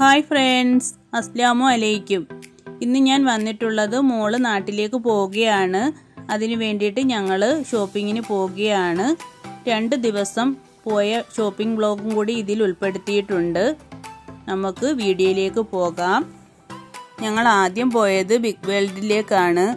Hi friends, അസ്സലാമു അലൈക്കും. ഇന്ന് ഞാൻ വന്നിട്ടുള്ളത് മോള് നാട്ടിലേക്ക് പോവുകയാണ്. അതിനു വേണ്ടിയിട്ട് ഞങ്ങൾ ഷോപ്പിങ്ങിന് പോവുകയാണ്. 2 ദിവസം പോയ ഷോപ്പിംഗ് വ്ലോഗും കൂടി ഇതിൽ ഉൾപ്പെടുത്തിയിട്ടുണ്ട്. നമുക്ക് വീഡിയോയിലേക്ക് പോകാം. ഞങ്ങൾ ആദ്യം പോയത് ബിഗ് വേൾഡിലേക്കാണ്.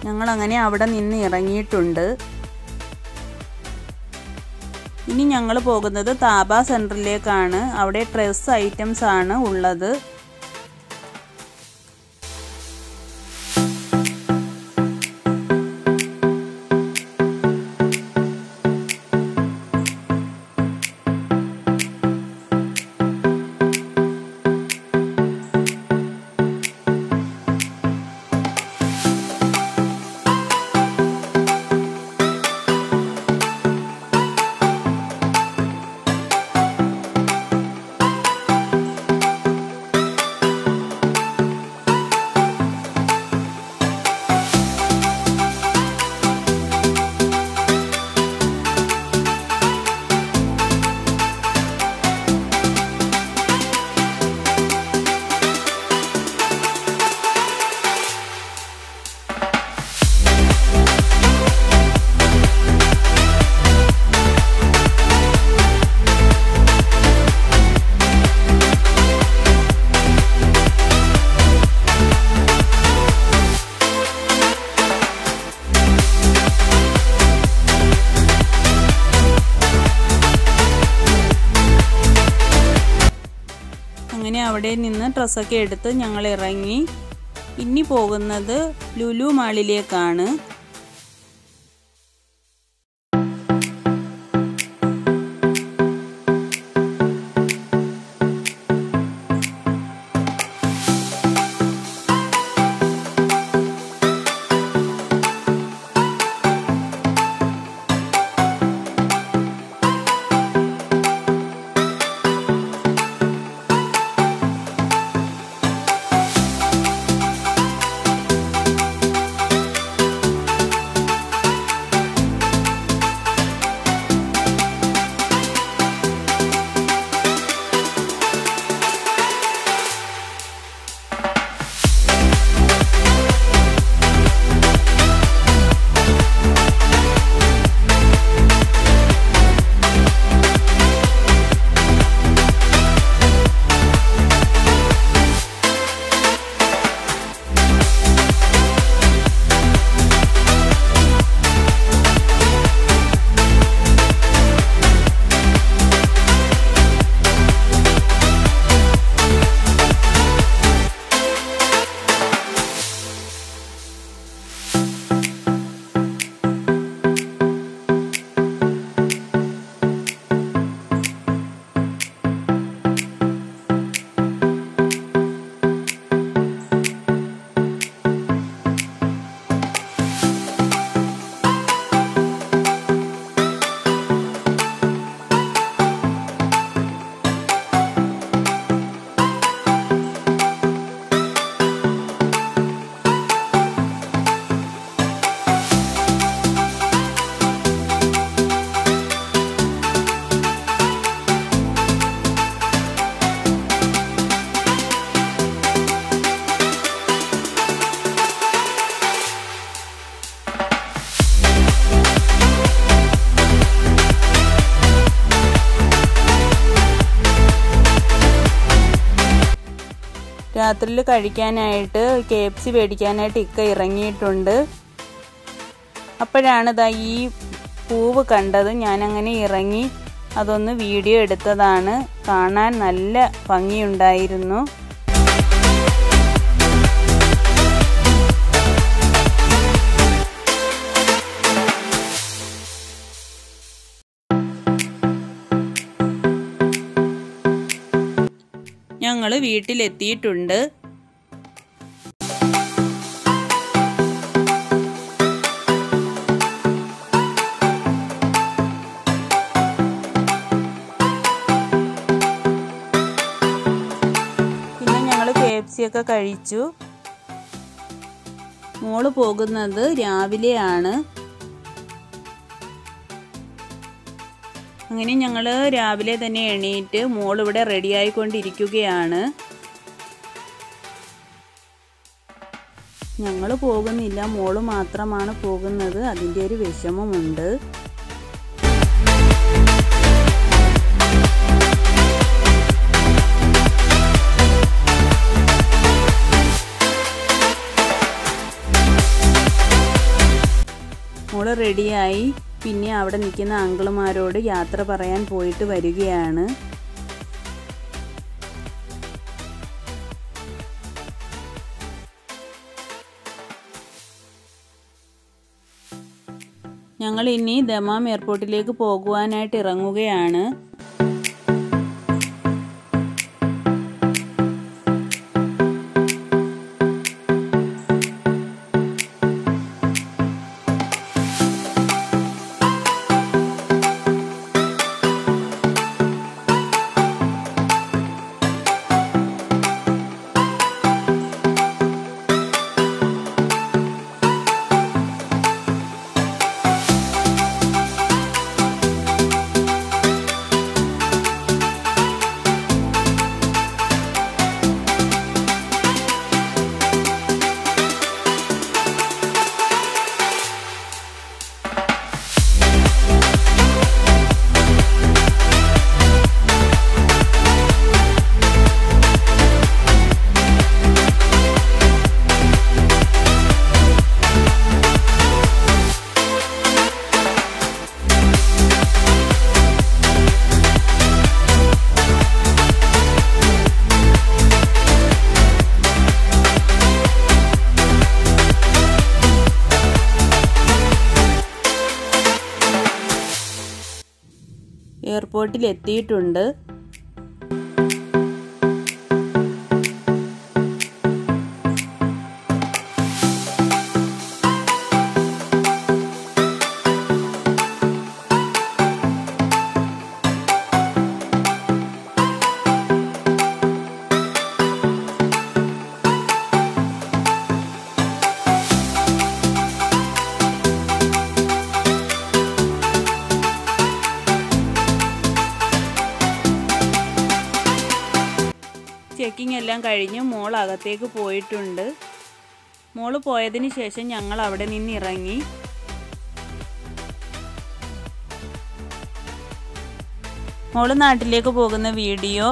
ഞങ്ങൾ അങ്ങനെ അവിടെ നിന്ന് ഇറങ്ങിയിട്ടുണ്ട്. ഇനി ഞങ്ങൾ പോകുന്നത് താബ സെൻറ്ററിലേക്കാണ്. അവിടെ ഡ്രസ് ഐറ്റംസ് ആണ് ഉള്ളത്. അങ്ങനെ അവിടെ നിന്ന് ഡ്രസ്സൊക്കെ എടുത്ത് ഞങ്ങൾ ഇറങ്ങി. ഇനി പോകുന്നത് ലുലു മാളിലേക്കാണ്. രാത്രിയിൽ കഴിക്കാനായിട്ട് KFC മേടിക്കാനായിട്ട് ഇക്ക ഇറങ്ങിയിട്ടുണ്ട്. അപ്പോഴാണ് ഈ പൂവ് കണ്ടത്. ഞാനങ്ങനെ ഇറങ്ങി അതൊന്ന് വീഡിയോ എടുത്തതാണ്. കാണാൻ നല്ല ഭംഗിയുണ്ടായിരുന്നു. ഞങ്ങൾ വീട്ടിലെത്തിയിട്ടുണ്ട്. പിന്നെ ഞങ്ങൾ KFC ഒക്കെ കഴിച്ചു. മോള് പോകുന്നത് രാവിലെയാണ്. അങ്ങനെ ഞങ്ങൾ രാവിലെ തന്നെ എണീറ്റ് മോളിവിടെ റെഡി ആയിക്കൊണ്ടിരിക്കുകയാണ്. ഞങ്ങൾ പോകുന്നില്ല, മോള് മാത്രമാണ് പോകുന്നത്. അതിൻ്റെ ഒരു വിഷമമുണ്ട്. മോള് റെഡിയായി. പിന്നെ അവിടെ നിൽക്കുന്ന അങ്കിളുമാരോട് യാത്ര പറയാൻ പോയിട്ട് വരികയാണ്. ഞങ്ങൾ ഇനി ദമാം എയർപോർട്ടിലേക്ക് പോകുവാനായിട്ട് ഇറങ്ങുകയാണ്. എയർപോർട്ടിൽ എത്തിയിട്ടുണ്ട്. ചെക്കിംഗ് എല്ലാം കഴിഞ്ഞ് മോൾ അകത്തേക്ക് പോയിട്ടുണ്ട്. മോള് പോയതിന് ശേഷം ഞങ്ങൾ അവിടെ നിന്ന് ഇറങ്ങി. മോള് നാട്ടിലേക്ക് പോകുന്ന വീഡിയോ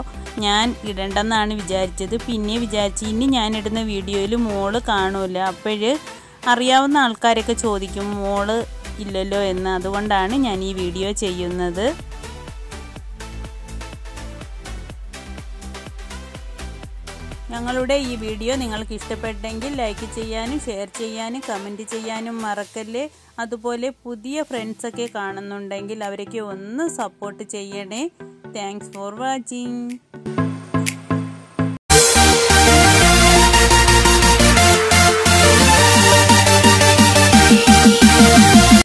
ഞാൻ ഇടണ്ടെന്നാണ് വിചാരിച്ചത്. പിന്നെ വിചാരിച്ചു ഇനി ഞാൻ ഇടുന്ന വീഡിയോയിൽ മോള് കാണൂല. അപ്പോഴ് അറിയാവുന്ന ആൾക്കാരൊക്കെ ചോദിക്കും മോള് ഇല്ലല്ലോ എന്ന്. അതുകൊണ്ടാണ് ഞാൻ ഈ വീഡിയോ ചെയ്യുന്നത്. ഞങ്ങളുടെ ഈ വീഡിയോ നിങ്ങൾക്ക് ഇഷ്ടപ്പെട്ടെങ്കിൽ ലൈക്ക് ചെയ്യാനും ഷെയർ ചെയ്യാനും കമൻറ്റ് ചെയ്യാനും മറക്കല്ലേ. അതുപോലെ പുതിയ ഫ്രണ്ട്സൊക്കെ കാണുന്നുണ്ടെങ്കിൽ അവരൊക്കെ ഒന്ന് സപ്പോർട്ട് ചെയ്യണേ. Thanks for watching.